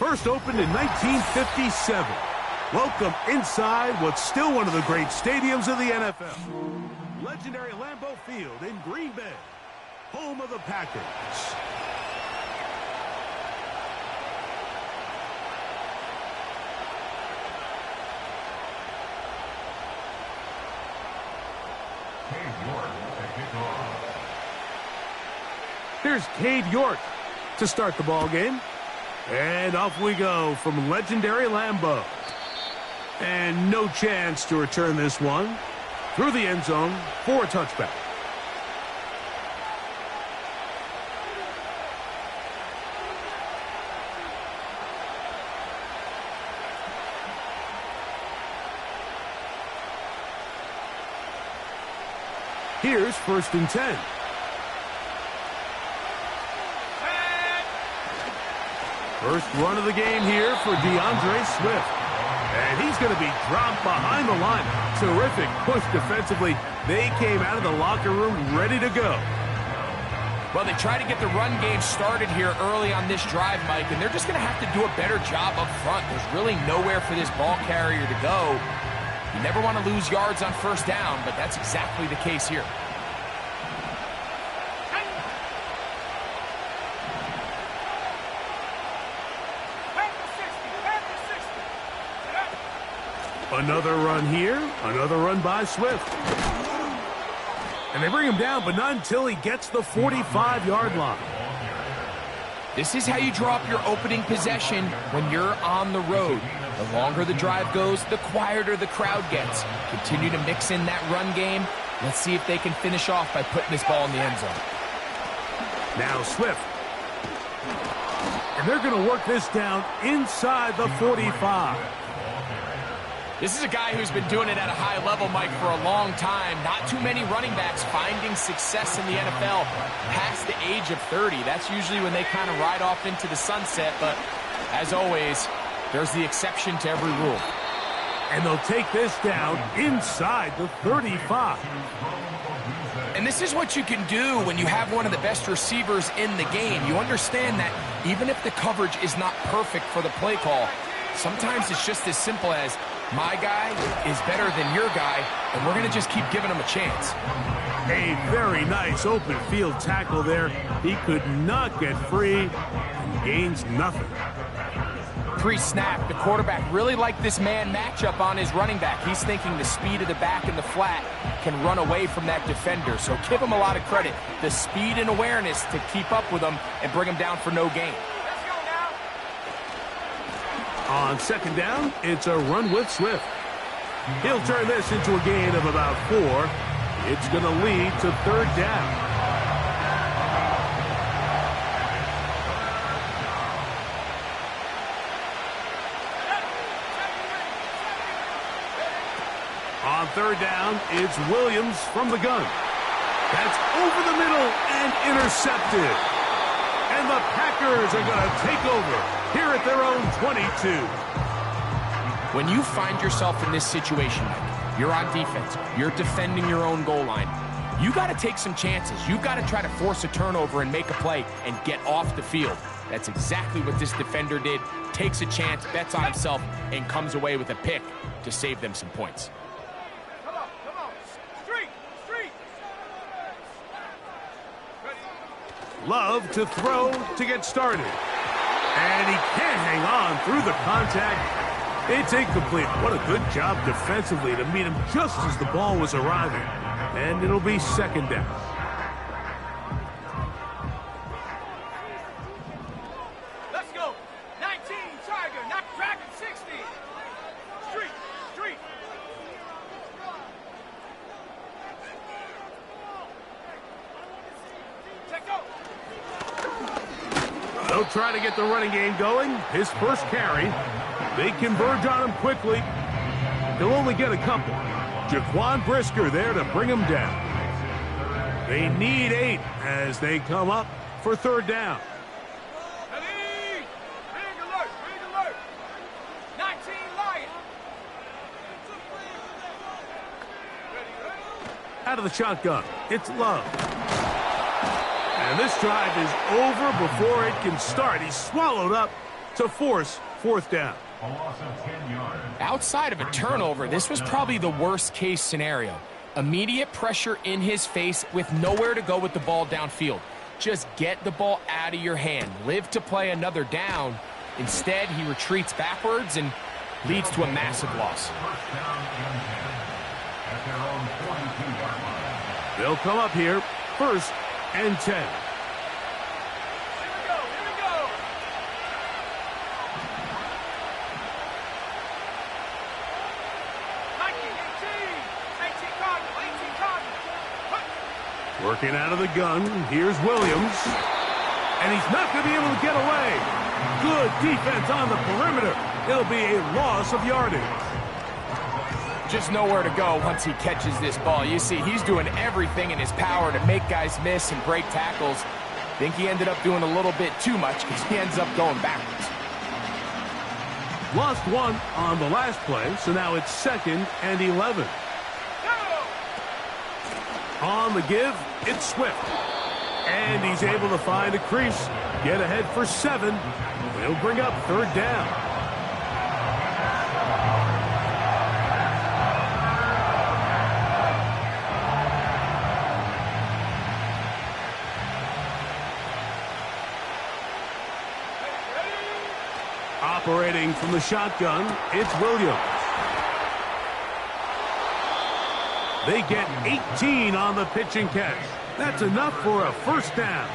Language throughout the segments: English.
First opened in 1957. Welcome inside what's still one of the great stadiums of the NFL. Legendary Lambeau Field in Green Bay, home of the Packers. Here's Cade York to start the ball game. And off we go from legendary Lambeau. And no chance to return this one. Through the end zone for a touchback. Here's 1st and 10. First run of the game here for DeAndre Swift. And he's going to be dropped behind the line. Terrific push defensively. They came out of the locker room ready to go. Well, they try to get the run game started here early on this drive, Mike, and they're just going to have to do a better job up front. There's really nowhere for this ball carrier to go. You never want to lose yards on 1st down, but that's exactly the case here. Another run here, another run by Swift. And they bring him down, but not until he gets the 45-yard line. This is how you draw up your opening possession when you're on the road. The longer the drive goes, the quieter the crowd gets. Continue to mix in that run game. Let's see if they can finish off by putting this ball in the end zone. Now Swift. And they're going to work this down inside the 45. This is a guy who's been doing it at a high level, Mike, for a long time. Not too many running backs finding success in the NFL past the age of 30. That's usually when they kind of ride off into the sunset, but as always, there's the exception to every rule. And they'll take this down inside the 35. And this is what you can do when you have one of the best receivers in the game. You understand that even if the coverage is not perfect for the play call, sometimes it's just as simple as, my guy is better than your guy, and we're going to just keep giving him a chance. A very nice open field tackle there. He could not get free and gains nothing. Pre-snap, the quarterback really liked this man matchup on his running back. He's thinking the speed of the back in the flat can run away from that defender. So give him a lot of credit. The speed and awareness to keep up with him and bring him down for no gain. On 2nd down, it's a run with Swift. He'll turn this into a gain of about 4. It's going to lead to 3rd down. On 3rd down, it's Williams from the gun. That's over the middle and intercepted. And the Packers are going to take over here at their own 22. When you find yourself in this situation, Mike, you're on defense, you're defending your own goal line, you got to take some chances. You've got to try to force a turnover and make a play and get off the field. That's exactly what this defender did. Takes a chance, bets on himself, and comes away with a pick to save them some points. Come on. Street. Love to throw to get started. And he can't hang on through the contact. It's incomplete. What a good job defensively to meet him just as the ball was arriving. And it'll be 2nd down. Let's go. 19, Tiger, not Dragon 60. Street. They'll try to get the running game going. His first carry. They converge on him quickly. He'll only get a couple. Jaquan Brisker there to bring him down. They need 8 as they come up for 3rd down. Big alert. 19 Lion. Out of the shotgun, it's Love. And this drive is over before it can start. He's swallowed up to force fourth down. A loss of 10 yards. Outside of a turnover, this was probably the worst-case scenario. Immediate pressure in his face with nowhere to go with the ball downfield. Just get the ball out of your hand. Live to play another down. Instead, he retreats backwards and leads to a massive loss. First down and 10 at their own 42-yard line. They'll come up here, 1st and 10. Here we go, here we go. Mikey, 18 Cardinal. Working out of the gun, here's Williams. And he's not going to be able to get away. Good defense on the perimeter. It'll be a loss of yardage. Just nowhere to go once he catches this ball. You see, he's doing everything in his power to make guys miss and break tackles. Think he ended up doing a little bit too much because he ends up going backwards. Lost one on the last play, so now it's 2nd and 11. On the give, it's Swift. And he's able to find a crease, get ahead for 7. He'll bring up 3rd down. Operating from the shotgun, it's Williams. They get 18 on the pitch and catch. That's enough for a 1st down.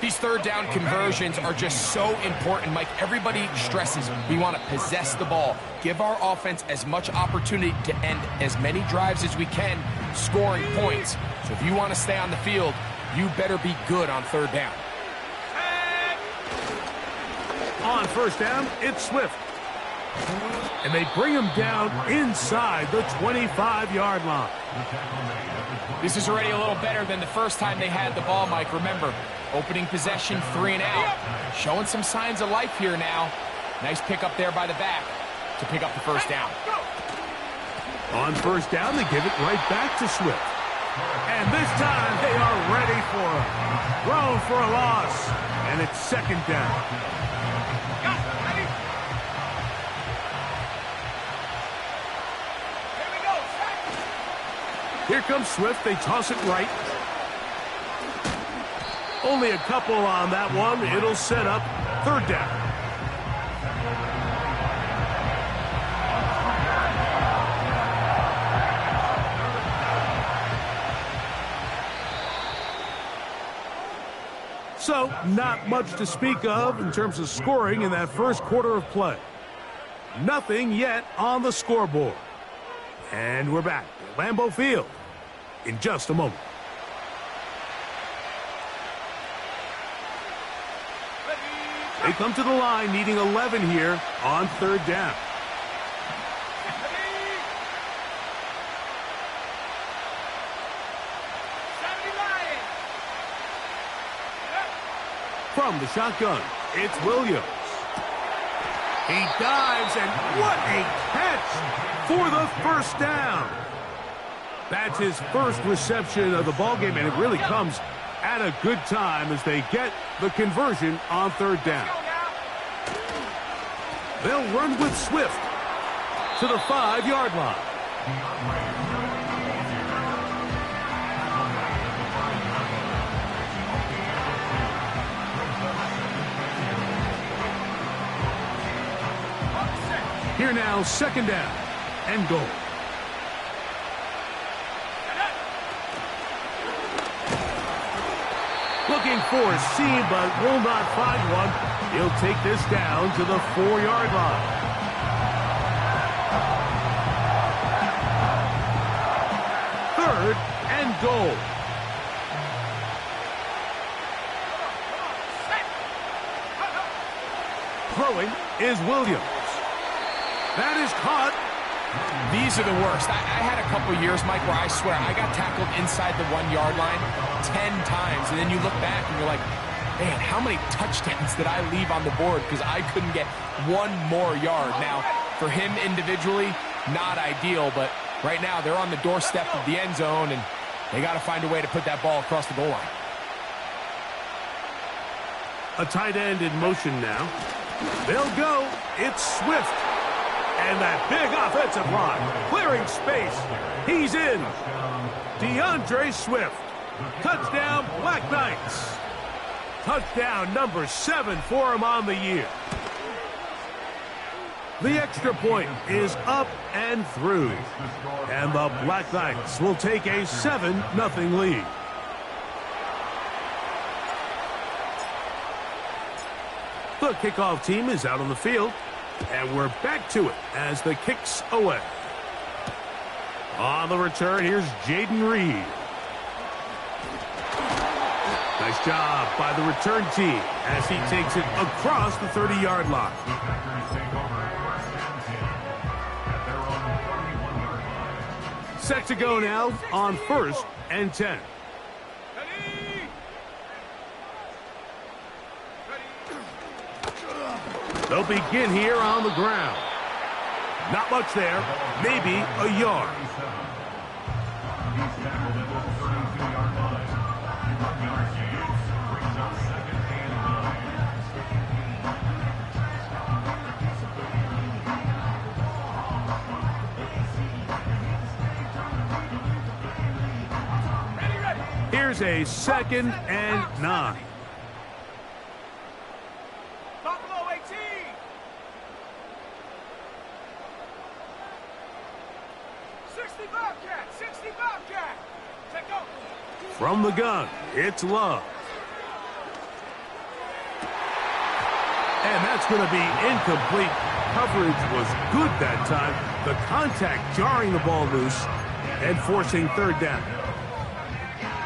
These 3rd down conversions are just so important, Mike. Everybody stresses we want to possess the ball, give our offense as much opportunity to end as many drives as we can, scoring points. So if you want to stay on the field, you better be good on 3rd down. On 1st down, it's Swift. And they bring him down inside the 25-yard line. This is already a little better than the first time they had the ball, Mike. Remember, opening possession, 3 and out. Showing some signs of life here now. Nice pick up there by the back to pick up the 1st down. On 1st down, they give it right back to Swift. And this time, they are ready for him. Thrown for a loss. And it's 2nd down. Here comes Swift. They toss it right. Only a couple on that one. It'll set up 3rd down. So, not much to speak of in terms of scoring in that first quarter of play. Nothing yet on the scoreboard. And we're back at Lambeau Field in just a moment. They come to the line needing 11 here on 3rd down. From the shotgun, it's Williams. He dives, and what a catch for the 1st down. That's his first reception of the ballgame, and it really comes at a good time as they get the conversion on 3rd down. They'll run with Swift to the 5-yard line. Here now, 2nd down and goal. Looking for a seam, but will not find one. He'll take this down to the 4-yard line. Third and goal. Throwing is Williams. That is caught. These are the worst. I had a couple years, Mike, where I swear I got tackled inside the 1-yard line 10 times, and then you look back and you're like, man, how many touchdowns did I leave on the board because I couldn't get one more yard? Now, for him individually, not ideal, but right now they're on the doorstep of the end zone, and they got to find a way to put that ball across the goal line. A tight end in motion now. They'll go. It's Swift. And that big offensive line, clearing space. He's in. DeAndre Swift. Touchdown, Black Knights. Touchdown number 7 for him on the year. The extra point is up and through. And the Black Knights will take a 7-0 lead. The kickoff team is out on the field. And we're back to it as the kick's away. On the return, here's Jaden Reed. Nice job by the return team as he takes it across the 30-yard line. Set to go now on 1st and 10. They'll begin here on the ground. Not much there, maybe a yard. Here's a 2nd and 9. Buffalo 18. 60 Bobcat, 60 Bobcat. Take over. From the gun, it's Love. And that's going to be incomplete. Coverage was good that time. The contact jarring the ball loose and forcing 3rd down.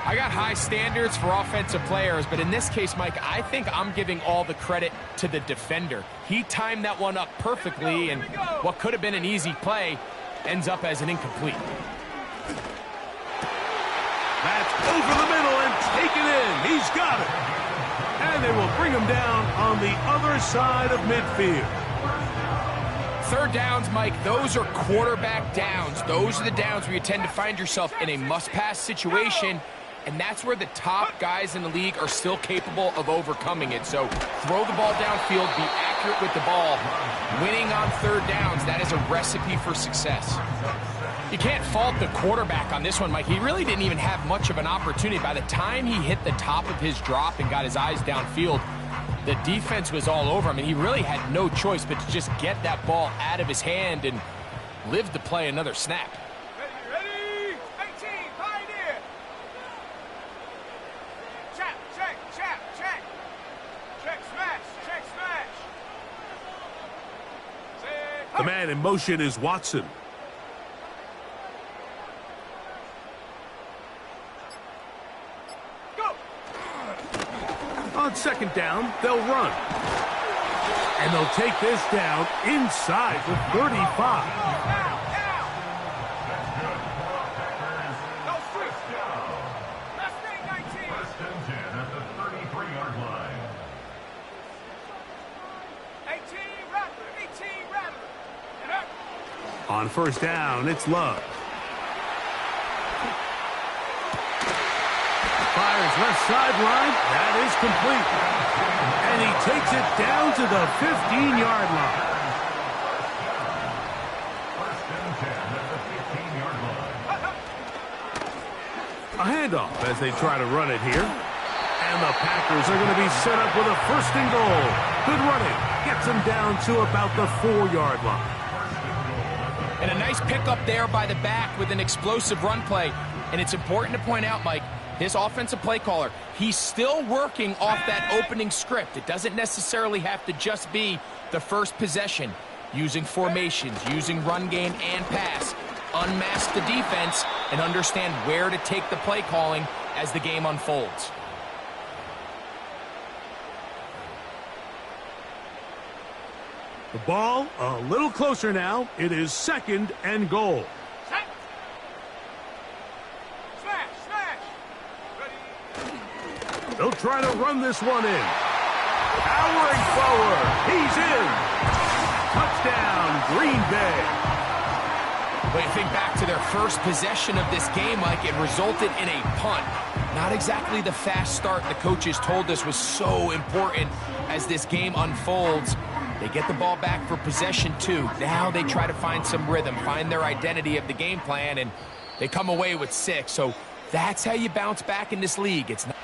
I got high standards for offensive players, but in this case, Mike, I think I'm giving all the credit to the defender. He timed that one up perfectly, and what could have been an easy play ends up as an incomplete. That's over the middle and taken in. He's got it. And they will bring him down on the other side of midfield. 3rd downs, Mike, those are quarterback downs. Those are the downs where you tend to find yourself in a must-pass situation, and that's where the top guys in the league are still capable of overcoming it. So throw the ball downfield, be accurate with the ball. Winning on 3rd downs, that is a recipe for success. You can't fault the quarterback on this one, Mike. He really didn't even have much of an opportunity. By the time he hit the top of his drop and got his eyes downfield, the defense was all over him, and he really had no choice but to just get that ball out of his hand and live to play another snap. Ready? 18, Pioneer. Check, check, check, check. Check, smash, check, smash. The man in motion is Watson. On 2nd down, they'll run. And they'll take this down inside the 35. No street. Let's stay 19. 1st and 10 at the 33-yard line. 18 Rattler, 18 Rattler. And up. On 1st down, it's Love. Fires left sideline. That is complete. And he takes it down to the 15-yard line. 1st and 10 at the 15-yard line. A handoff as they try to run it here. And the Packers are going to be set up with a 1st and goal. Good running. Gets them down to about the 4-yard line. And a nice pickup there by the back with an explosive run play. And it's important to point out, Mike, this offensive play caller, he's still working off that opening script. It doesn't necessarily have to just be the first possession. Using formations, using run game and pass. Unmask the defense and understand where to take the play calling as the game unfolds. The ball a little closer now. It is 2nd and goal. Set. Smash, smash. Ready? They'll try to run this one in. Powering forward. He's in. Touchdown, Green Bay. But you think back to their first possession of this game, Mike, it resulted in a punt. Not exactly the fast start the coaches told us was so important as this game unfolds. They get the ball back for possession 2. Now they try to find some rhythm, find their identity of the game plan, and they come away with 6. So that's how you bounce back in this league. It's not...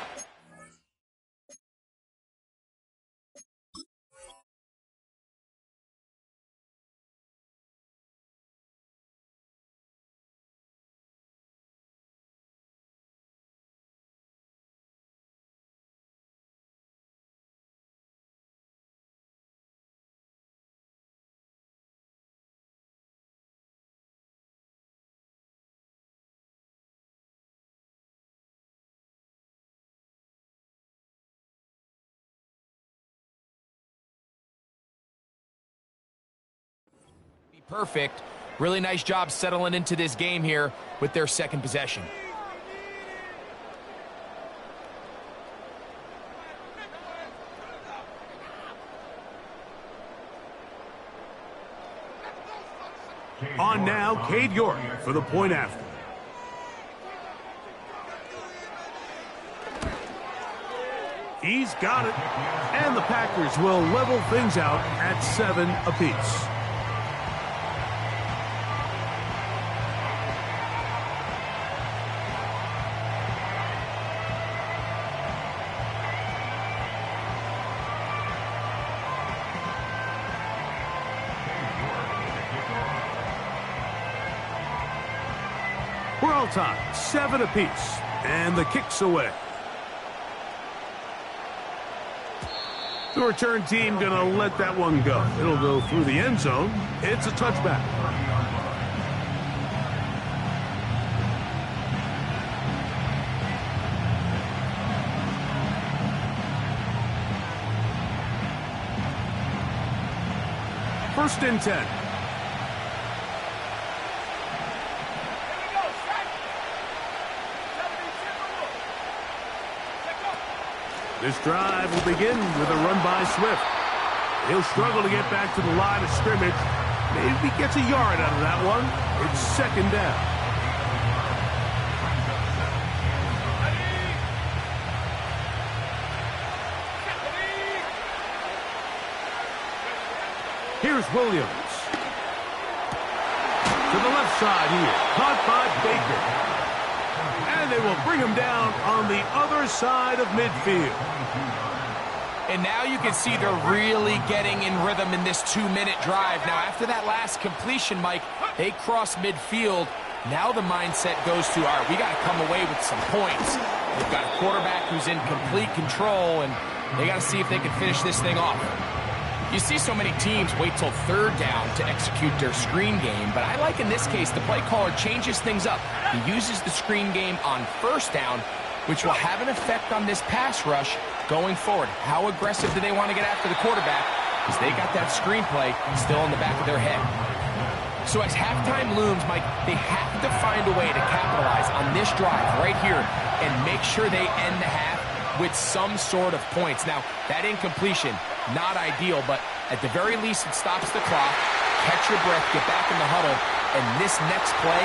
Perfect. Really nice job settling into this game here with their second possession. On now, Cade York for the point after. He's got it. And the Packers will level things out at 7 apiece. We're all tied, 7 apiece, and the kick's away. The return team gonna let that one go. It'll go through the end zone. It's a touchback. First and 10. This drive will begin with a run by Swift. He'll struggle to get back to the line of scrimmage. Maybe he gets a yard out of that one. It's second down. Here's Williams. To the left side here. Caught by Baker. And they will bring him down on the other side of midfield. And now you can see they're really getting in rhythm in this 2-minute drive. Now, after that last completion, Mike, they cross midfield. Now the mindset goes to, all right, we got to come away with some points. They've got a quarterback who's in complete control, and they got to see if they can finish this thing off. You see so many teams wait till third down to execute their screen game, but I like in this case the play caller changes things up. He uses the screen game on first down, which will have an effect on this pass rush going forward. How aggressive do they want to get after the quarterback? Because they got that screen play still in the back of their head. So as halftime looms, Mike, they have to find a way to capitalize on this drive right here and make sure they end the half with some sort of points. Now, that incompletion, not ideal, but at the very least it stops the clock. Catch your breath, get back in the huddle, and this next play,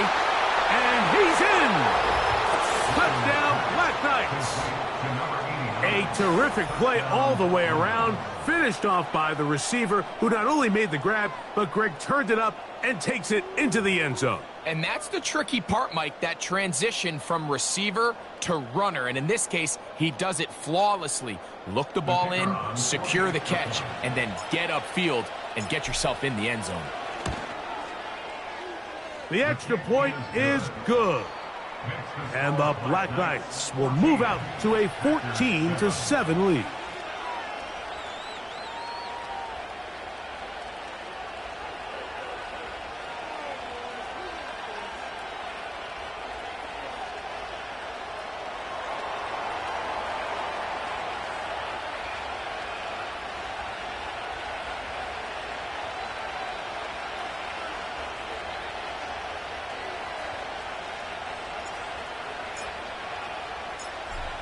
and he's in! Touchdown, Black Knights! A terrific play all the way around, finished off by the receiver, who not only made the grab, but Greg turned it up and takes it into the end zone. And that's the tricky part, Mike, that transition from receiver to runner. And in this case, he does it flawlessly. Look the ball in, secure the catch, and then get upfield and get yourself in the end zone. The extra point is good. And the Black Knights will move out to a 14-7 lead.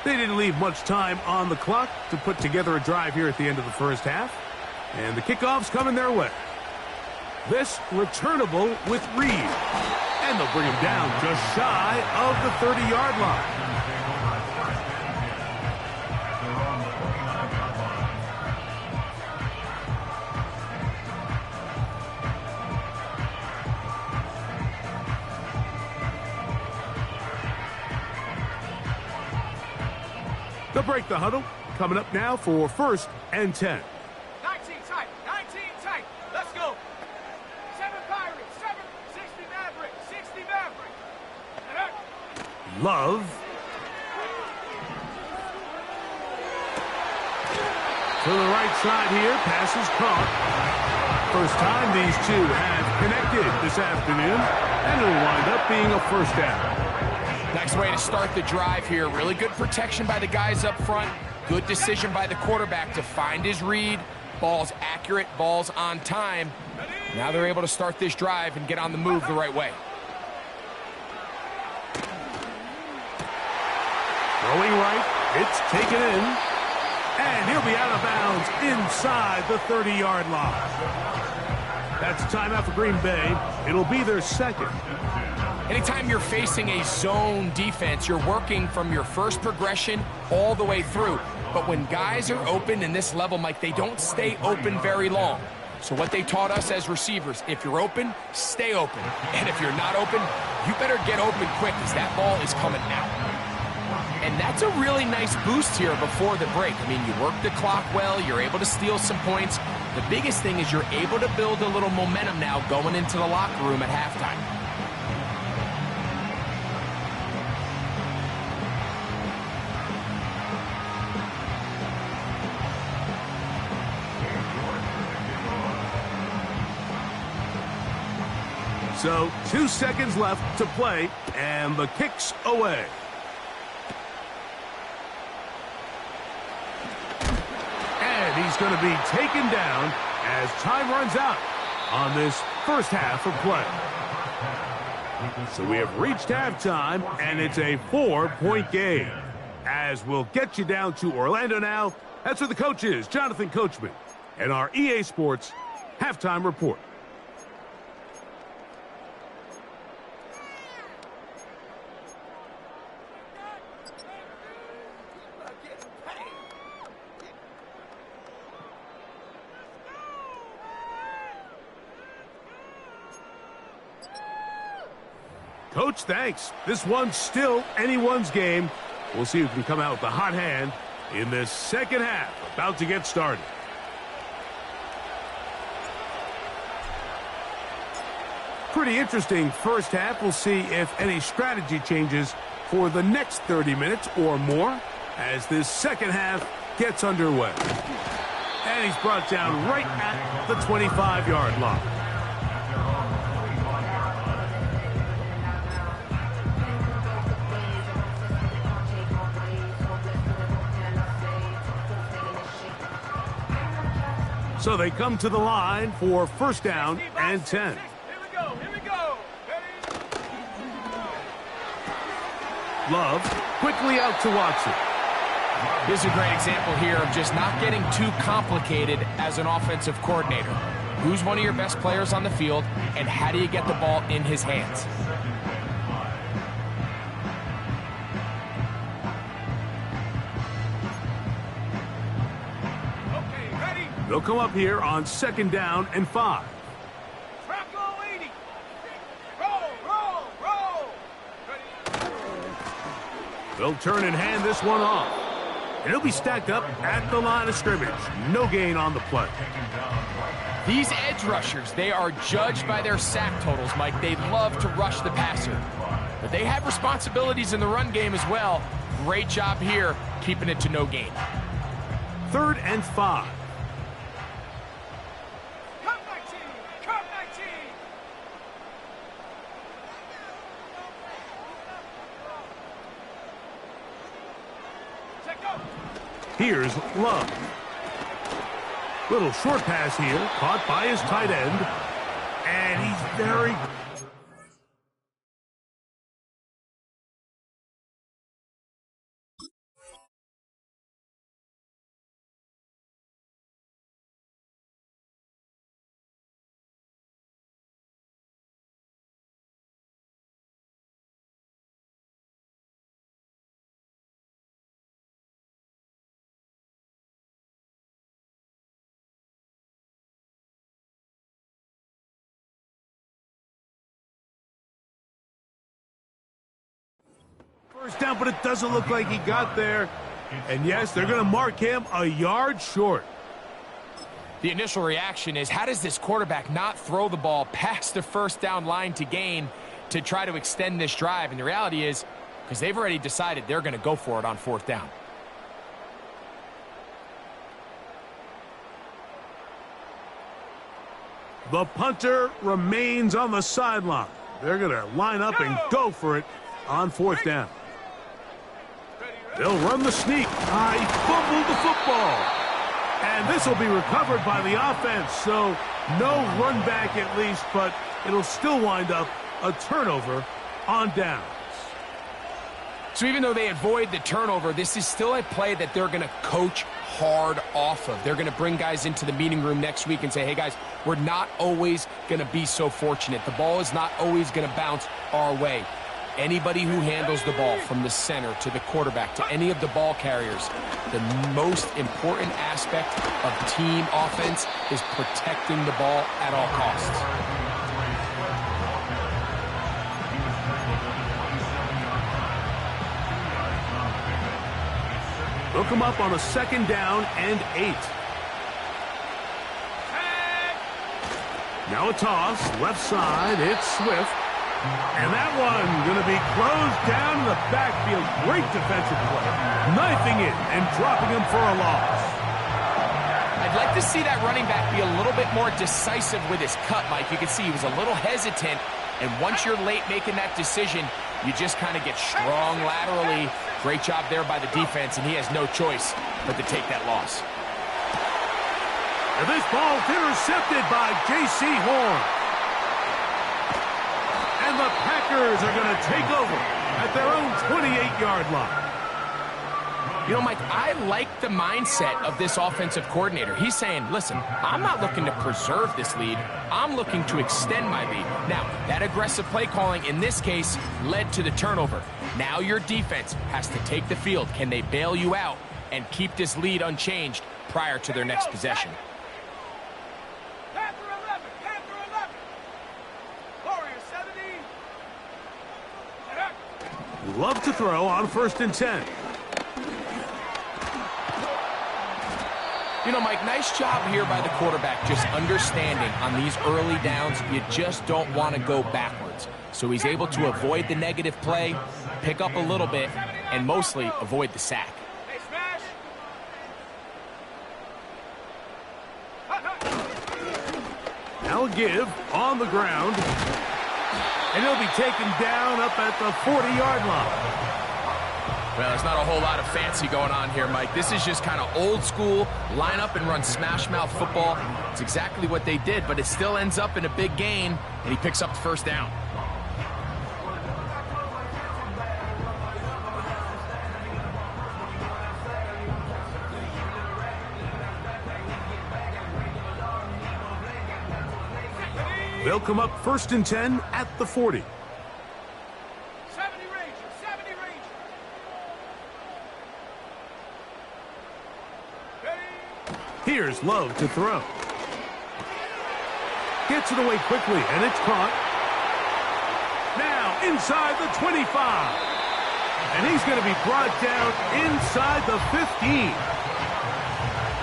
They didn't leave much time on the clock to put together a drive here at the end of the first half. And the kickoff's coming their way. This returnable with Reed. And they'll bring him down just shy of the 30-yard line. They'll break the huddle. Coming up now for 1st and 10. 19 tight, 19 tight. Let's go. 7 Pirates, 7, 60 Mavericks, 60 Mavericks. Love. To the right side here, pass is caught. First time these two have connected this afternoon, and it'll wind up being a first down. Nice way to start the drive here. Really good protection by the guys up front. Good decision by the quarterback to find his read. Ball's accurate, ball's on time. Now they're able to start this drive and get on the move the right way. Throwing right, it's taken in. And he'll be out of bounds inside the 30-yard line. That's a timeout for Green Bay. It'll be their second. Anytime you're facing a zone defense, you're working from your first progression all the way through. But when guys are open in this level, Mike, they don't stay open very long. So what they taught us as receivers, if you're open, stay open. And if you're not open, you better get open quick as that ball is coming out. And that's a really nice boost here before the break. I mean, you work the clock well, you're able to steal some points. The biggest thing is you're able to build a little momentum now going into the locker room at halftime. So 2 seconds left to play, and the kick's away. And he's going to be taken down as time runs out on this first half of play. So we have reached halftime, and it's a 4-point game. As we'll get you down to Orlando now, that's where the coach is, Jonathan Coachman, and our EA Sports halftime report. Coach, thanks. This one's still anyone's game. We'll see who can come out with the hot hand in this second half. About to get started. Pretty interesting first half. We'll see if any strategy changes for the next 30 minutes or more as this second half gets underway. And he's brought down right at the 25-yard line. So they come to the line for first down and 10. Here we go, here we go. Love quickly out to Watson. This is a great example here of just not getting too complicated as an offensive coordinator. Who's one of your best players on the field, and how do you get the ball in his hands? Okay, ready? They'll come up here on second down and 5. Track low 80. Roll, roll, roll. Ready? They'll turn and hand this one off. And he'll be stacked up at the line of scrimmage. No gain on the play. These edge rushers, they are judged by their sack totals, Mike. They love to rush the passer. But they have responsibilities in the run game as well. Great job here, keeping it to no gain. 3rd and 5. Come 19, come 19. Check go. Here's Love. Little short pass here, caught by his tight end. And he's very First down, but it doesn't look like he got there. And yes, they're going to mark him a yard short. The initial reaction is, how does this quarterback not throw the ball past the first down line to gain to try to extend this drive? And the reality is, because they've already decided they're going to go for it on fourth down. The punter remains on the sideline. They're going to line up and go for it on fourth down. They'll run the sneak. He fumbled the football. And this will be recovered by the offense. So no run back at least, but it'll still wind up a turnover on downs. So even though they avoid the turnover, this is still a play that they're going to coach hard off of. They're going to bring guys into the meeting room next week and say, hey, guys, we're not always going to be so fortunate. The ball is not always going to bounce our way. Anybody who handles the ball from the center to the quarterback to any of the ball carriers, the most important aspect of team offense is protecting the ball at all costs. Look him up on a second down and 8. Now a toss, left side, it's Swift. And that one going to be closed down in the backfield. Great defensive play. Knifing it and dropping him for a loss. I'd like to see that running back be a little bit more decisive with his cut, Mike. You can see he was a little hesitant. And once you're late making that decision, you just kind of get strong laterally. Great job there by the defense, and he has no choice but to take that loss. And this ball's intercepted by J.C. Horn. And the Packers are going to take over at their own 28-yard line. You know, Mike, I like the mindset of this offensive coordinator. He's saying, listen, I'm not looking to preserve this lead. I'm looking to extend my lead. Now, that aggressive play calling in this case led to the turnover. Now your defense has to take the field. Can they bail you out and keep this lead unchanged prior to their next possession? Love to throw on 1st and 10. You know, Mike, nice job here by the quarterback just understanding on these early downs, you just don't want to go backwards. So he's able to avoid the negative play, pick up a little bit, and mostly avoid the sack. Now a give on the ground. And he'll be taken down up at the 40-yard line. Well, there's not a whole lot of fancy going on here, Mike. This is just kind of old school, line up and run smash mouth football. It's exactly what they did, but it still ends up in a big gain, and he picks up the first down. They'll come up 1st and 10 at the 40. 70 Rangers, 70 Rangers. Here's Love to throw. Gets it away quickly, and it's caught. Now inside the 25. And he's going to be brought down inside the 15.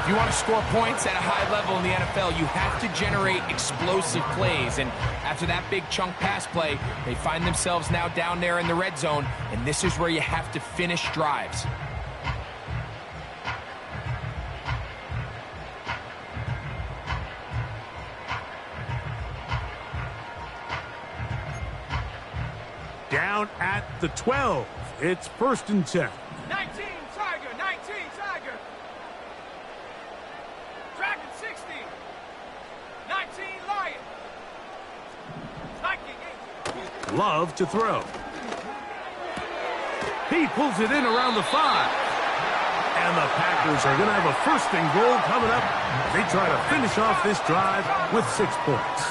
If you want to score points at a high level in the NFL, you have to generate explosive plays. And after that big chunk pass play, they find themselves now down there in the red zone. And this is where you have to finish drives. Down at the 12. It's 1st and 10. 19 Tiger, 19 Tiger. Dragon 60. 19 Lion. Viking 8. Love to throw. He pulls it in around the 5. And the Packers are going to have a 1st and goal coming up. They try to finish off this drive with 6 points.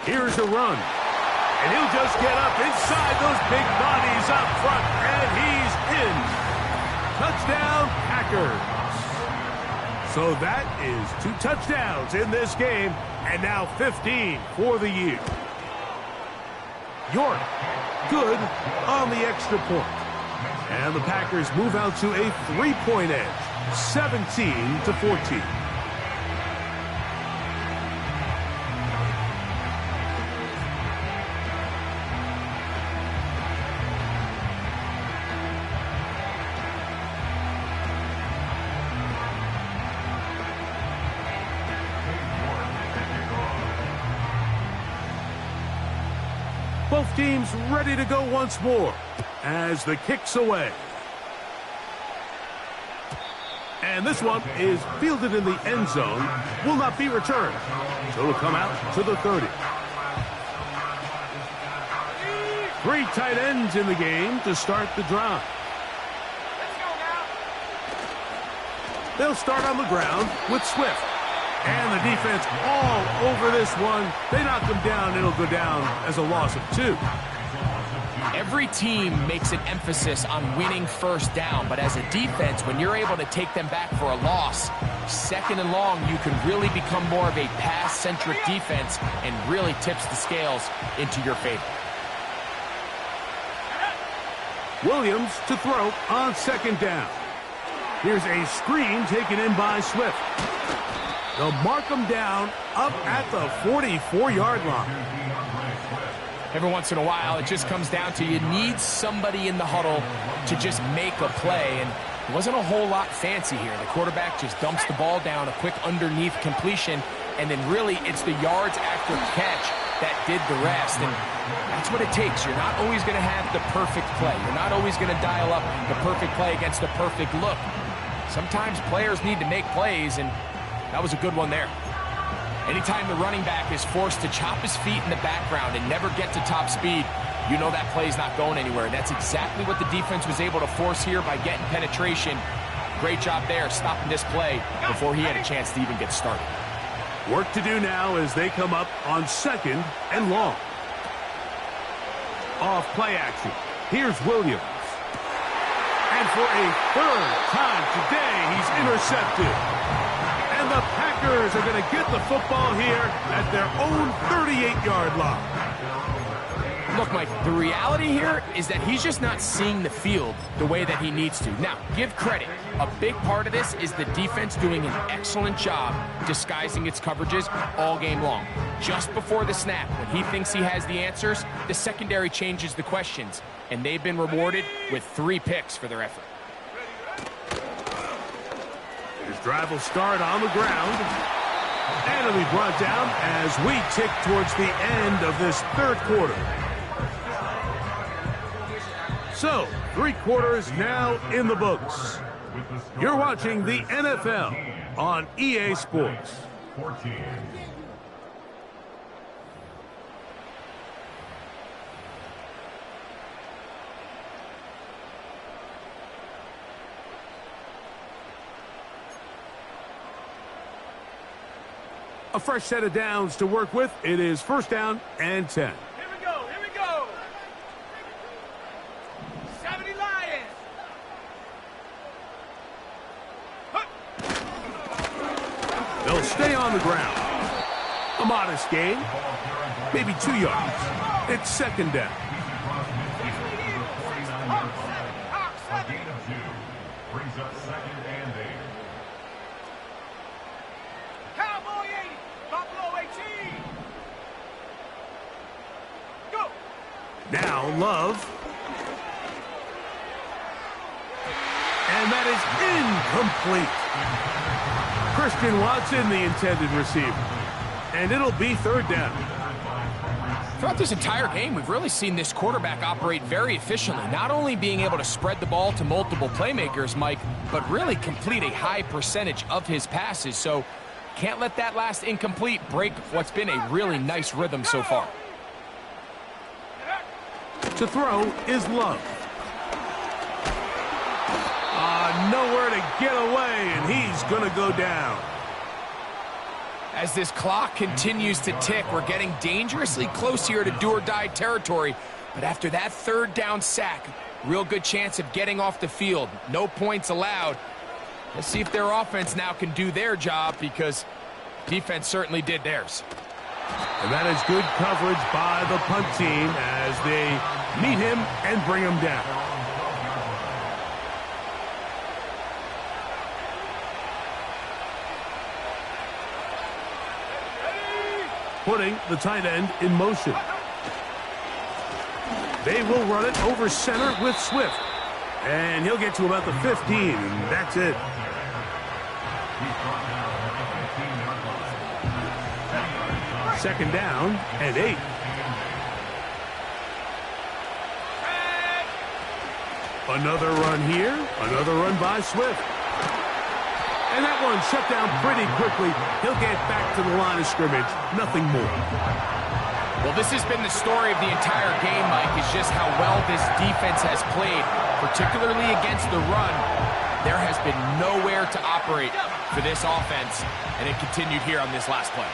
Here's a run. And he'll just get up inside those big bodies up front. And he's in. Touchdown, Packers. So that is 2 touchdowns in this game. And now 15 for the year. York. Good on the extra point. And the Packers move out to a 3-point edge, 17-14. Both teams ready to go once more as the kick's away. And this one is fielded in the end zone, will not be returned. So it'll come out to the 30. 3 tight ends in the game to start the drive. They'll start on the ground with Swift. And the defense all over this one. They knock him down. It'll go down as a loss of 2. Every team makes an emphasis on winning first down, but as a defense, when you're able to take them back for a loss, 2nd and long, you can really become more of a pass-centric defense and really tips the scales into your favor. Williams to throw on 2nd down. Here's a screen taken in by Swift. They'll mark him down up at the 44-yard line. Every once in a while, it just comes down to you need somebody in the huddle to just make a play, and it wasn't a whole lot fancy here. The quarterback just dumps the ball down, a quick underneath completion, and then really it's the yards after catch that did the rest, and that's what it takes. You're not always going to have the perfect play. You're not always going to dial up the perfect play against the perfect look. Sometimes players need to make plays, and that was a good one there. Anytime the running back is forced to chop his feet in the background and never get to top speed, you know that play's not going anywhere. That's exactly what the defense was able to force here by getting penetration. Great job there, stopping this play before he had a chance to even get started. Work to do now as they come up on 2nd and long. Off play action. Here's Williams. And for a 3rd time today, he's intercepted. And the Packers are going to get the football here at their own 38-yard line. Look, Mike, the reality here is that he's just not seeing the field the way that he needs to. Now, give credit. A big part of this is the defense doing an excellent job disguising its coverages all game long. Just before the snap, when he thinks he has the answers, the secondary changes the questions, and they've been rewarded with 3 picks for their effort. His drive will start on the ground, and it'll be brought down as we tick towards the end of this 3rd quarter. So, 3 quarters now in the books. You're watching the NFL on EA Sports. 14. A fresh set of downs to work with. It is 1st down and 10. Here we go, here we go. 70 Lions. They'll stay on the ground. A modest gain, maybe 2 yards. It's 2nd down. A gain of 2 brings up 2nd and 8. Cowboy 80, Buffalo 18. Go. Now Love. And that is incomplete. Christian Watson, the intended receiver. And it'll be 3rd down. Throughout this entire game, we've really seen this quarterback operate very efficiently, not only being able to spread the ball to multiple playmakers, Mike, but really complete a high percentage of his passes. So can't let that last incomplete break what's been a really nice rhythm so far. To throw is Love. Nowhere to get away, and he's going to go down. As this clock continues to tick, we're getting dangerously close here to do-or-die territory. But after that 3rd down sack, real good chance of getting off the field. No points allowed. Let's see if their offense now can do their job, because defense certainly did theirs. And that is good coverage by the punt team as they meet him and bring him down. Putting the tight end in motion. They will run it over center with Swift. And he'll get to about the 15, and that's it. Second down and 8. Another run here. Another run by Swift. And that one shut down pretty quickly. He'll get back to the line of scrimmage. Nothing more. Well, this has been the story of the entire game, Mike, is just how well this defense has played, particularly against the run. There has been nowhere to operate for this offense, and it continued here on this last play.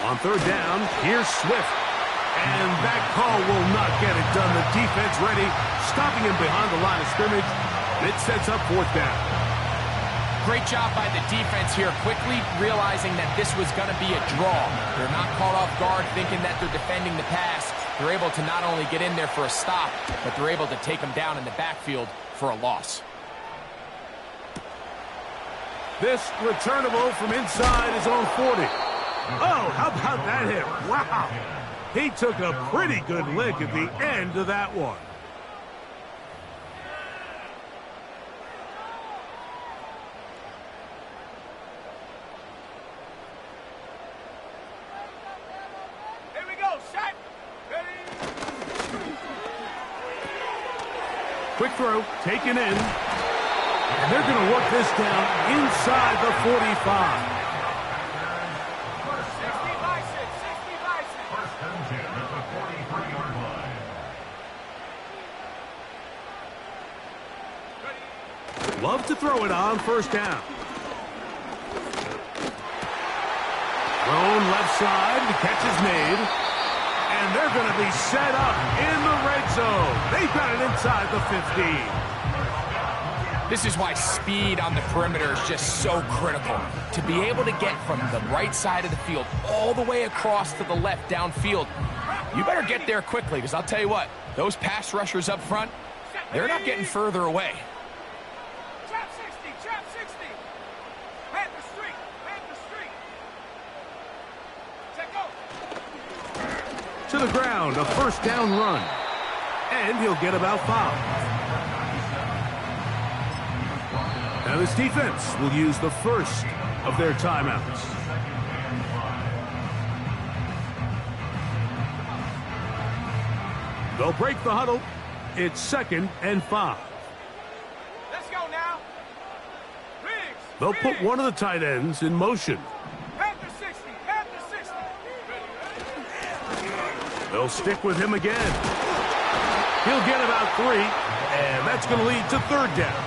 On third down, here's Swift. And that call will not get it done. The defense ready, stopping him behind the line of scrimmage. It sets up fourth down. Great job by the defense here, quickly realizing that this was going to be a draw. They're not caught off guard thinking that they're defending the pass. They're able to not only get in there for a stop, but they're able to take them down in the backfield for a loss. This returnable from inside his own 40. Oh, how about that hit? Wow. He took a pretty good lick at the end of that one. Here we go, set, ready. Quick throw, taken in. And they're going to work this down inside the 45. 60 by 6, 60 by 6. First and 10 at the 43-yard line. Love to throw it on first down. Thrown left side, the catch is made. And they're going to be set up in the red zone. They've got it inside the 15. This is why speed on the perimeter is just so critical. To be able to get from the right side of the field all the way across to the left downfield, you better get there quickly, because I'll tell you what, those pass rushers up front, they're not getting further away. Trap 60, trap 60. Plant the streak, plant the streak. Check go. To the ground, a first down run. And he'll get about 5. Now this defense will use the first of their timeouts. They'll break the huddle. It's 2nd and 5. Let's go now. Riggs. They'll put one of the tight ends in motion. Panther 60, Panther 60. Ready. They'll stick with him again. He'll get about 3, and that's going to lead to third down.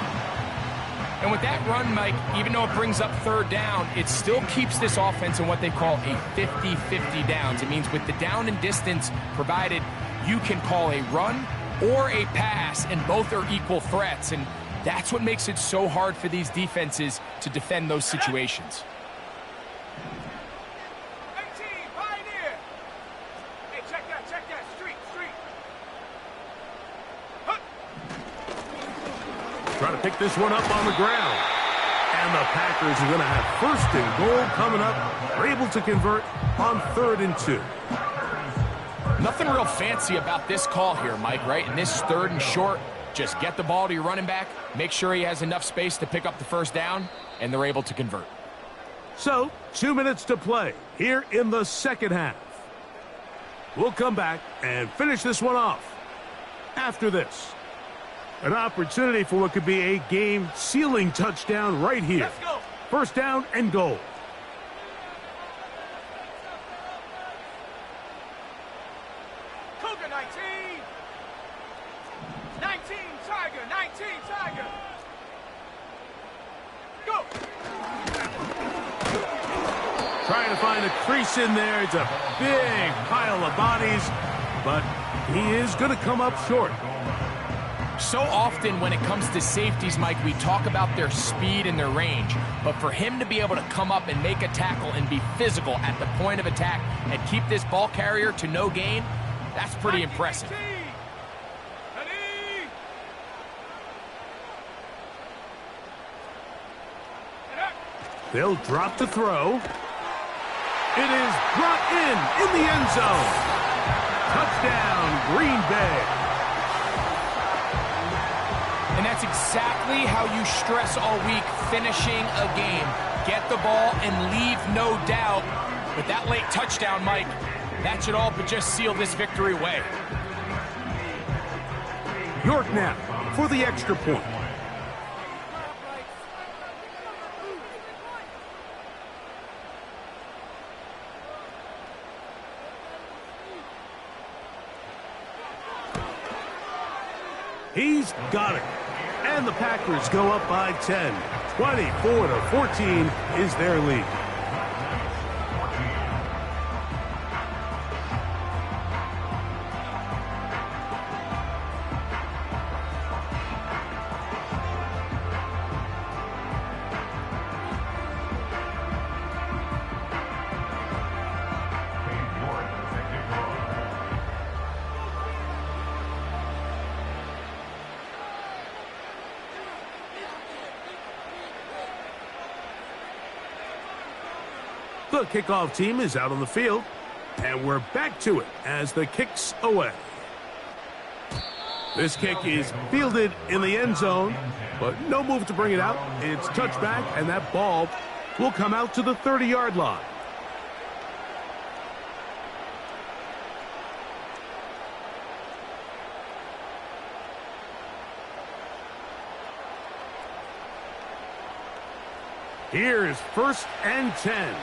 And with that run, Mike, even though it brings up third down, it still keeps this offense in what they call a 50-50 downs. It means with the down and distance provided, you can call a run or a pass, and both are equal threats. And that's what makes it so hard for these defenses to defend those situations. 18, Pioneer. Hey, check that, street. Huh. Try to pick this one up on the ground. And the Packers are going to have 1st and goal coming up. They're able to convert on 3rd and 2. Nothing real fancy about this call here, Mike, right? In this 3rd and short, just get the ball to your running back, make sure he has enough space to pick up the first down, and they're able to convert. So, 2 minutes to play here in the second half. We'll come back and finish this one off after this. An opportunity for what could be a game-sealing touchdown right here. Let's go. 1st down and goal. Cougar 19. 19, Tiger, 19, Tiger. Go. Trying to find a crease in there. It's a big pile of bodies, but he is going to come up short. So often when it comes to safeties, Mike, we talk about their speed and their range. But for him to be able to come up and make a tackle and be physical at the point of attack and keep this ball carrier to no gain, that's pretty impressive. They'll drop the throw. It is brought in the end zone. Touchdown, Green Bay. And that's exactly how you stress all week, finishing a game. Get the ball and leave no doubt. But that late touchdown, Mike, that should all but just seal this victory away. York now for the extra point. He's got it. And the Packers go up by 10. 24-14 is their lead. The kickoff team is out on the field, and we're back to it as the kick's away. This kick is fielded in the end zone, but no move to bring it out. It's touchback, and that ball will come out to the 30-yard line. Here's 1st and 10.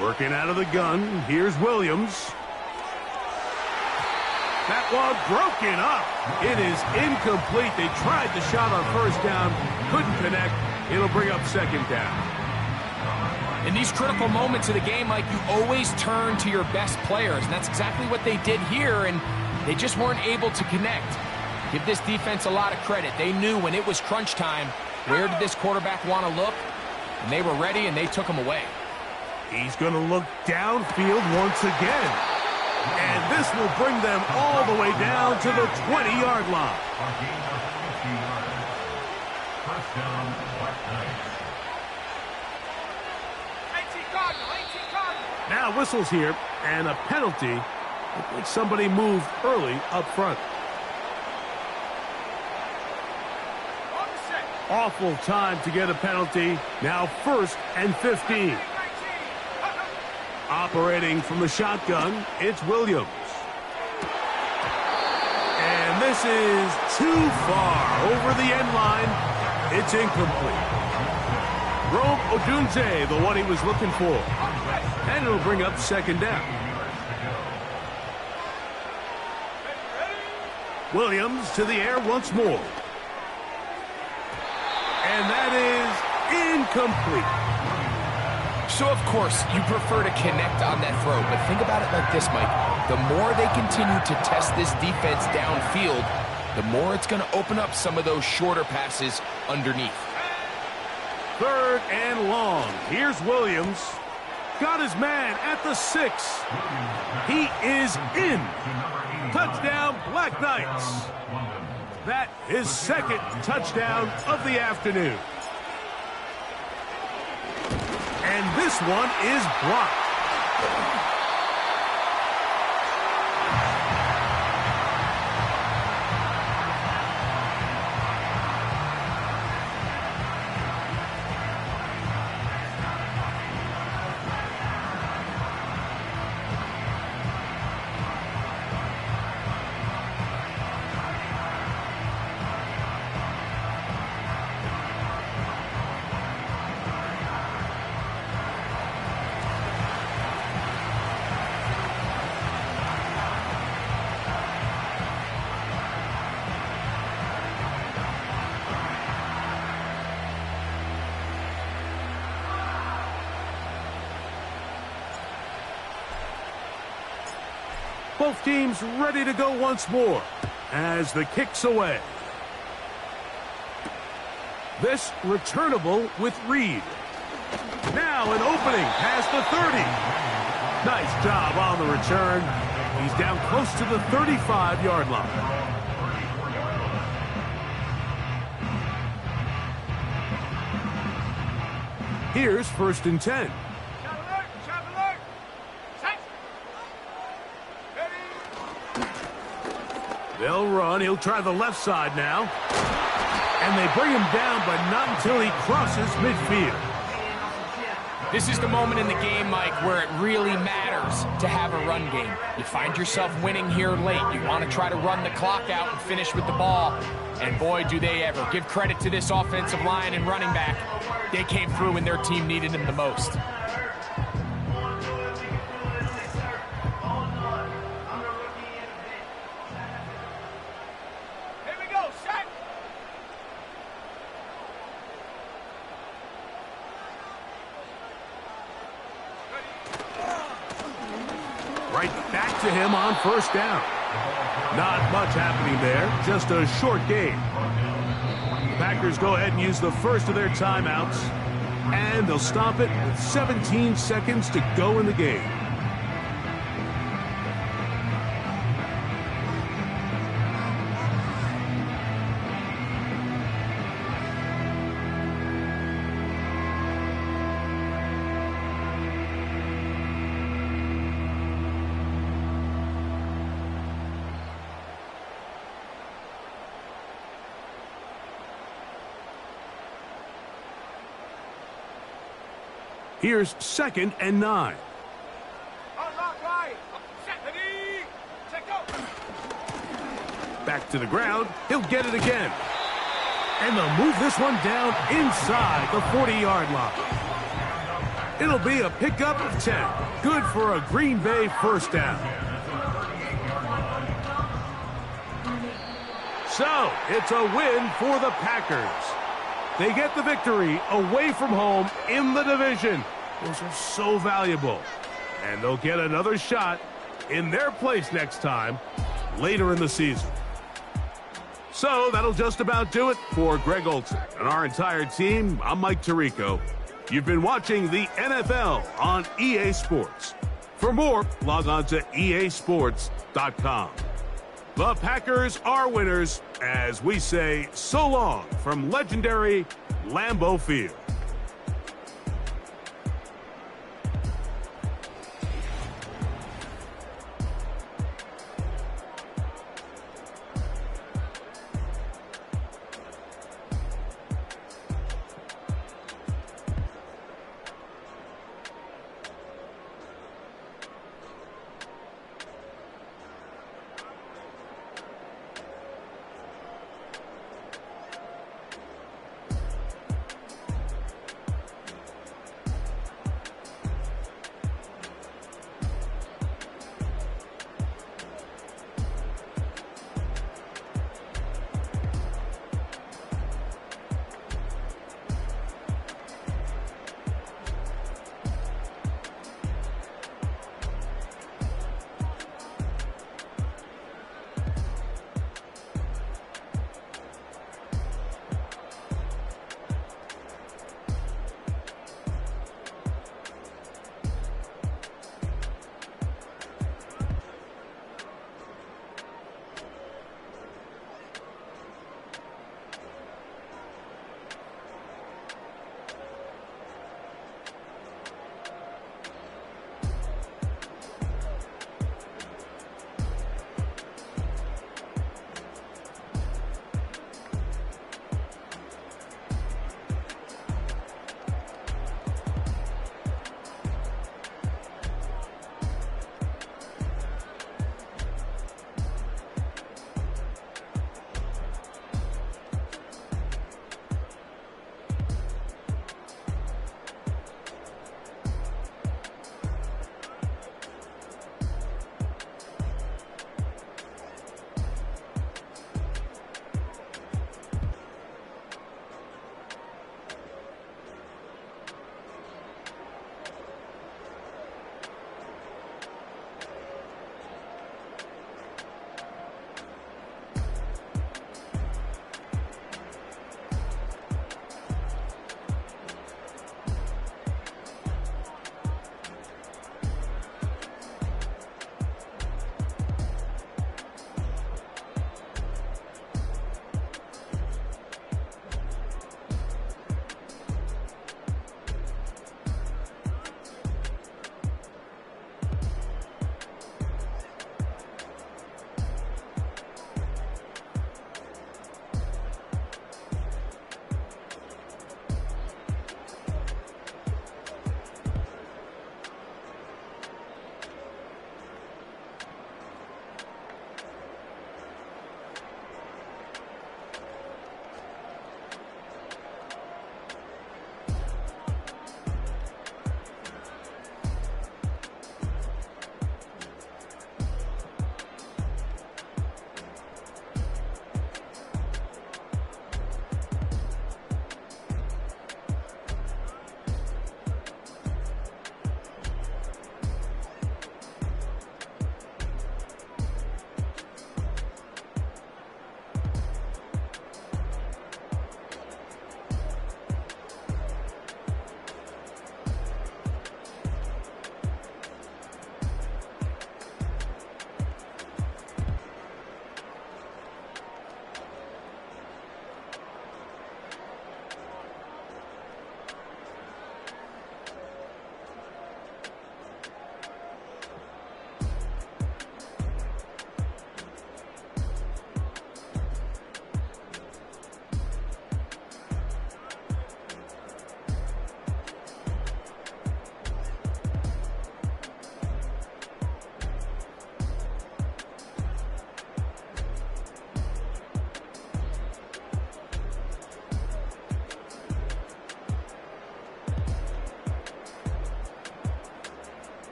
Working out of the gun, here's Williams. That one broken up. It is incomplete. They tried the shot on 1st down, couldn't connect. It'll bring up 2nd down. In these critical moments of the game, Mike, you always turn to your best players, and that's exactly what they did here, and they just weren't able to connect. Give this defense a lot of credit. They knew when it was crunch time, where did this quarterback want to look, and they were ready, and they took him away. He's going to look downfield once again. And this will bring them all the way down to the 20-yard line. Now whistles here, and a penalty. Looks like somebody moved early up front. Awful time to get a penalty. Now 1st and 15. Operating from the shotgun, it's Williams. And this is too far over the end line. It's incomplete. Rome Odunze, the one he was looking for. And it'll bring up 2nd down. Williams to the air once more. And that is incomplete. So, of course, you prefer to connect on that throw, but think about it like this, Mike. The more they continue to test this defense downfield, the more it's going to open up some of those shorter passes underneath. 3rd and long. Here's Williams. Got his man at the 6. He is in. Touchdown, Black Knights. That is 2nd touchdown of the afternoon. And this one is blocked. Both teams ready to go once more as the kick's away. This returnable with Reed. Now an opening past the 30. Nice job on the return. He's down close to the 35-yard line. Here's 1st and 10. They'll run. He'll try the left side now. And they bring him down, but not until he crosses midfield. This is the moment in the game, Mike, where it really matters to have a run game. You find yourself winning here late. You want to try to run the clock out and finish with the ball. And boy, do they ever. Give credit to this offensive line and running back. They came through when their team needed them the most. Right back to him on 1st down. Not much happening there, just a short game. The Packers go ahead and use the first of their timeouts, and they'll stop it with 17 seconds to go in the game. Here's 2nd and 9. Back to the ground. He'll get it again. And they'll move this one down inside the 40-yard line. It'll be a pickup of 10. Good for a Green Bay 1st down. So, it's a win for the Packers. They get the victory away from home in the division. Those are so valuable. And they'll get another shot in their place next time later in the season. So that'll just about do it for Greg Olson and our entire team. I'm Mike Tirico. You've been watching the NFL on EA Sports. For more, log on to easports.com. The Packers are winners as we say so long from legendary Lambeau Field.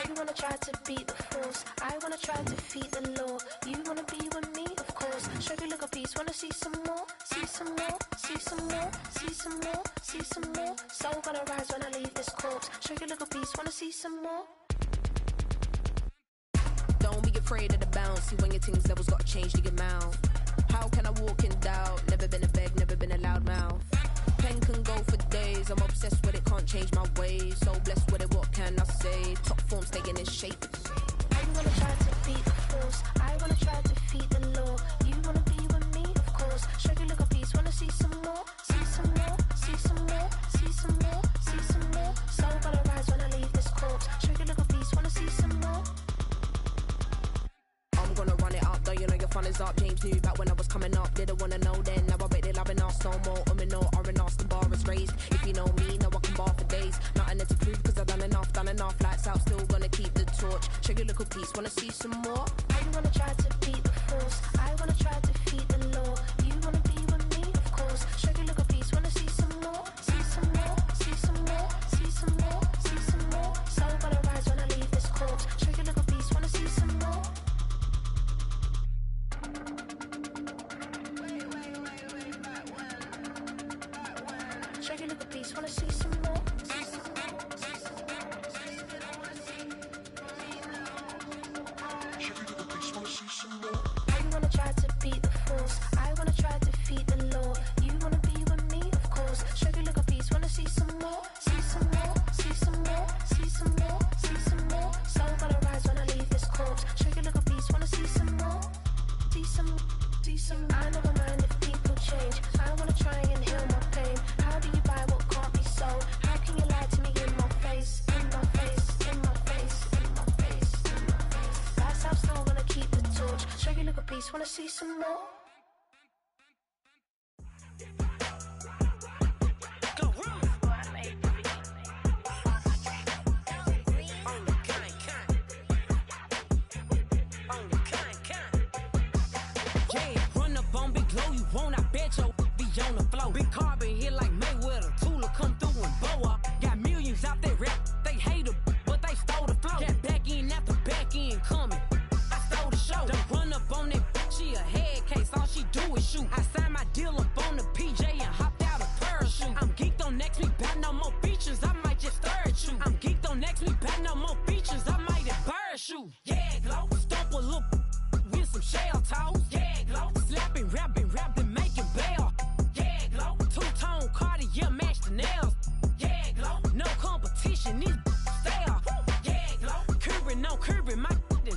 You wanna try to beat the force, I wanna try to defeat the law. You wanna be with me, of course. Show you look a piece, wanna see some more, see some more, see some more, see some more, see some more. Soul gonna rise when I leave this corpse. Show you look a piece, wanna see some more. Don't be afraid of the bounce. See when your things levels gotta change to get mouth. How can I walk in doubt? Never been a beg, never been a loud mouth. Pen can go for days. I'm obsessed with it, can't change my ways. So blessed with it, what can I say? Top form staying in shape. I wanna try to beat the force, I wanna try to defeat the law. You wanna be with me, of course. Show you look a piece, wanna see some more, see some more, see some more, see some more, see some more. Soul gonna rise when I leave this corpse. Show you look a piece, wanna see some more. I'm gonna run it up, though you know your fun is up. James knew back when I was coming up, didn't wanna know then. Now I bet they're loving us no more. No R&R, the bar is raised. If you know me, now I can bar for days. Nothing to prove, cause I've done enough. Lights out, still gonna keep the torch. Show you look a piece, wanna see some more? I wanna try to beat the force, I wanna try to defeat the law. You wanna be with me, of course. Show you look a piece, wanna see some more, see some more, see some more, see some more, see some more. Soul gonna rise when I leave this corpse. Show you look a piece, wanna see some more. Show you look a piece, wanna see some more. I wanna try to beat the force, I wanna try to defeat the law. You wanna be with me, of course. Show you look a piece, wanna see some more, see some more, see some more, see some more, see some more. Soul gonna rise when I leave this corpse. Show you look a piece, wanna see some more, see some, see some. I never mind if people change. I wanna try and heal my pain. How do you buy what can't be sold? How can you lie to me in my face, in my face, in my face, in my face, in my face? That's how still gonna keep the torch. Show you look a piece, wanna see some more. Big carbon here like Mayweather, Tula come through and blow up. Got millions out there rap, they hate her, but they stole the flow. Got back in after back in coming, I stole the show. Don't run up on that bitch, she a head case, all she do is shoot. I signed my deal up on the PJ and hopped out a parachute. I'm geeked on next week, back no more features, I might just stare at you. I'm geeked on next week, back no more features, I might embarrass you. Yeah, glow, stomp a little with some shell toes. Yeah, glow, slapping, rapping, making bail. Two-tone Cartier match the nails. Yeah, glow. No competition, these stale. Yeah, glow. Curbing, no curbing, my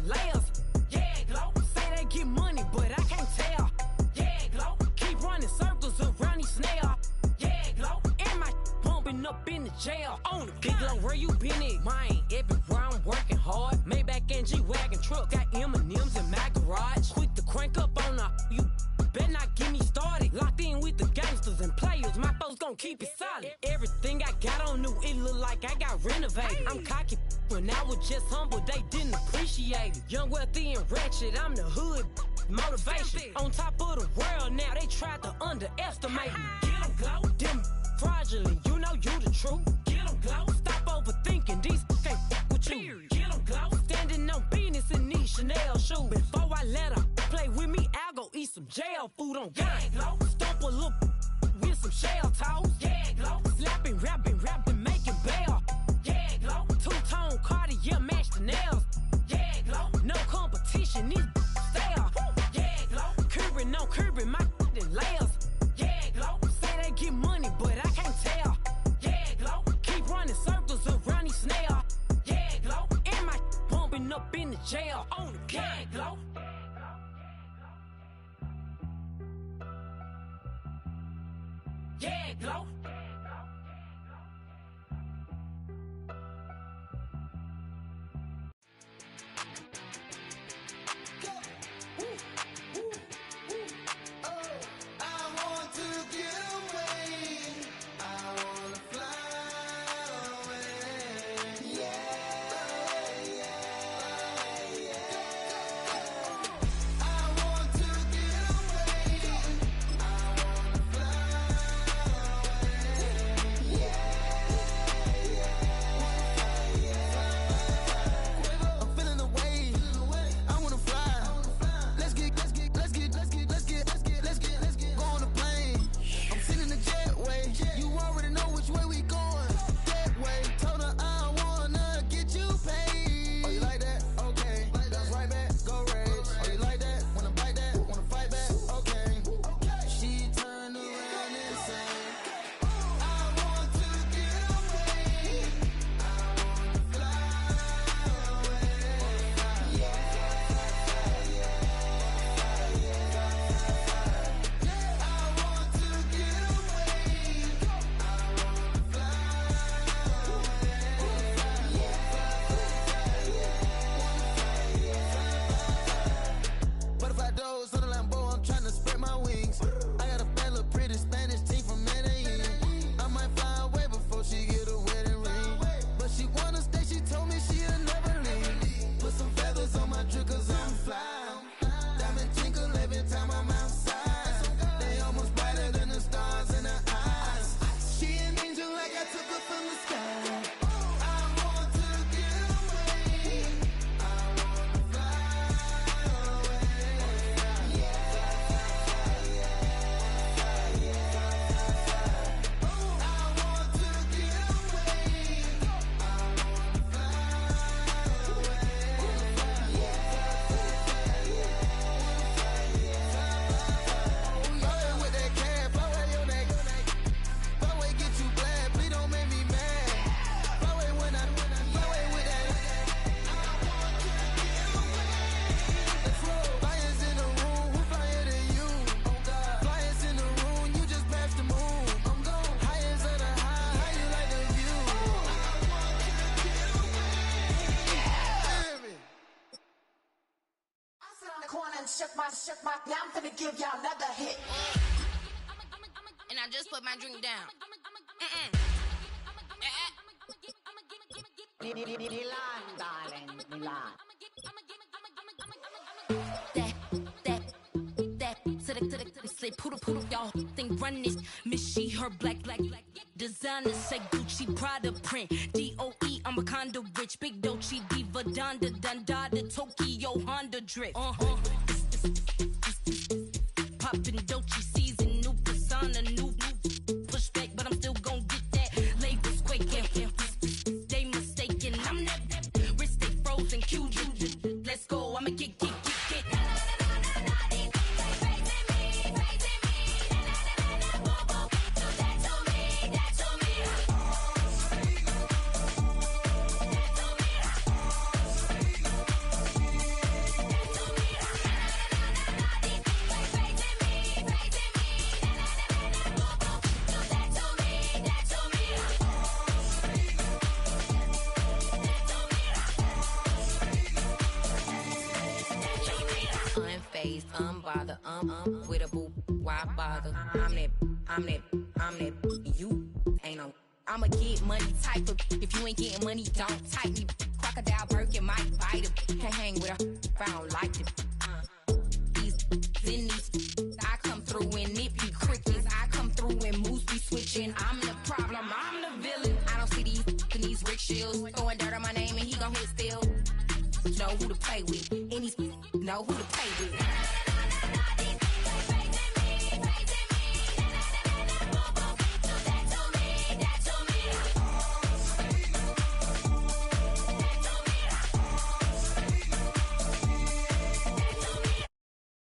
layers. Yeah, glow. Say they get money, but I can't tell. Yeah, glow. Keep running circles around these snails. Yeah, glow. And my bumping up in the jail. On the big glow, where you been at? Mine, everywhere I'm working hard. Maybach and G-Wagon truck, got M&M's in my garage. Quick to crank up on you. Better not get me started. Locked in with the gangsters and players. My folks gon' keep it solid. Everything I got on new, it look like I got renovated. I'm cocky when I was just humble, they didn't appreciate it. Young, wealthy, and ratchet, I'm the hood motivation. On top of the world now, they tried to underestimate me. Get 'em, glow. Them fraudulent, you know you the truth. Get 'em, glow. Stop overthinking, these can't with you. Get 'em, glow. Standing on business in these Chanel shoes. Before I let her play with me, I'll go eat some jail food on gang. Glow. Stomp a little with some shell toes. Yeah, glow. Slapping, rapping, making bail. Yeah, glow. Two-tone Cartier match the nails. Yeah, glow. No competition, these stale. Yeah, glow. Curbing, no curbing, my layers. Yeah, glow. Say they get money, but I can't tell. Yeah, glow. Keep running circles around these snails. Yeah, glow. And my bumping up in the jail. On the gang, glow. Yeah, glow. shook my, now I'm finna give y'all another hit. And I just put my drink down. Milan, darling, Milan. To the slip, poodle, y'all think run this. Miss she, her black, designer, say Gucci, Prada print. DOE, I'm a condo rich. Big Dolce, Diva, Donda, Dundada, Tokyo, Honda drip. Poppin' Dolce season, new persona, new pushback, but I'm still gon' get that. Labels quaking, they mistaken. I'm that wrist stay frozen, Q. Let's go, I'ma get. Unbothered, with a boo, why bother? I'm that, you ain't no. I'ma get money type of, if you ain't getting money, don't type me. Crocodile Birkin might bite him. Can't hang with her if I don't like it. These, I come through and nip you crickets. I come through and moves be switching. I'm the problem, I'm the villain. I don't see these rickshaws throwing dirt on my name and he gon' hit still. Know who to play with, and he's know who to play with.